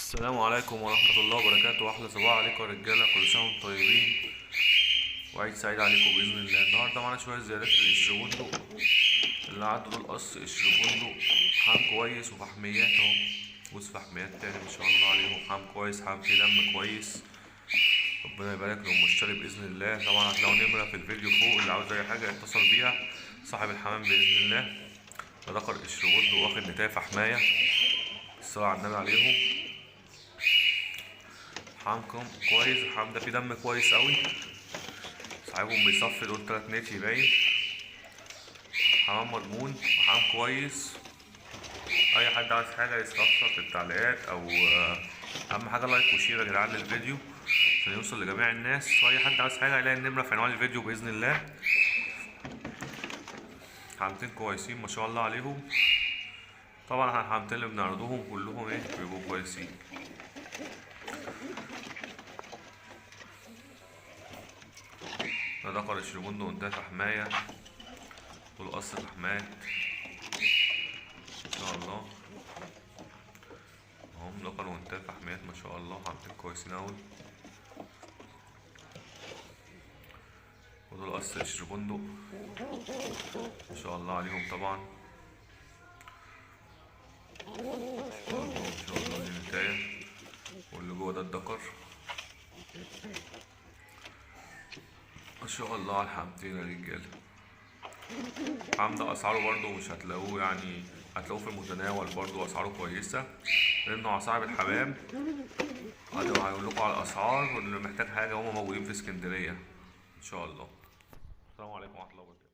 السلام عليكم ورحمة الله وبركاته. أحلى صباح عليكم يا رجالة، كل سنة وانتم طيبين وعيد سعيد عليكم بإذن الله. النهاردة معانا شوية زيادات في القشر بندق. اللي عدوا دول قص قشر بندق، حام كويس وفحميات اهو، بص فحميات تاني ما شاء الله عليهم، حام كويس، حام فيه دم كويس. ربنا يبارك لهم مشتري بإذن الله. طبعا هتلاقوا نمرة في الفيديو فوق، اللي عاوز أي حاجة يتصل بيها. صاحب الحمام بإذن الله. ده ذكر قشر بندق واخد نتاية فحماية، الصلاة على النبي عليهم. حمامكم كويس، الحمام ده فيه دم كويس قوي، صاحبهم بيصفي دول 3 نتي باين. حمام مضمون وحمام كويس. اي حد عايز حاجه يستفسر في التعليقات او اهم حاجه لايك وشير يا جدعان للفيديو عشان يوصل لجميع الناس. واي حد عايز حاجه هيلاقي النمره في عنوان الفيديو باذن الله. حمامتين كويسين ما شاء الله عليهم. طبعا احنا الحمامتين اللي بنعرضوهم كلهم بيبقوا كويسين. ده ذكر قشر بندق وانتهى فحمايه، والقص فحمات ما شاء الله هم. ذكر وانتهى فحميات ما شاء الله، حمامتين كويسين اوي. ودول قص قشر بندق ما شاء الله عليهم طبعا، ما شاء الله دي نتاية، واللي جوه ده الدكر ما شاء الله على الحمامتين يا رجاله. الحمام ده اسعاره برضه مش هتلاقوه، يعني هتلاقوه في المتناول برضه، اسعاره كويسه لانه على صاحب الحمام. هيقول لكم على الاسعار، واللي محتاج حاجه هما موجودين في اسكندريه ان شاء الله. السلام عليكم ورحمه الله وبركاته.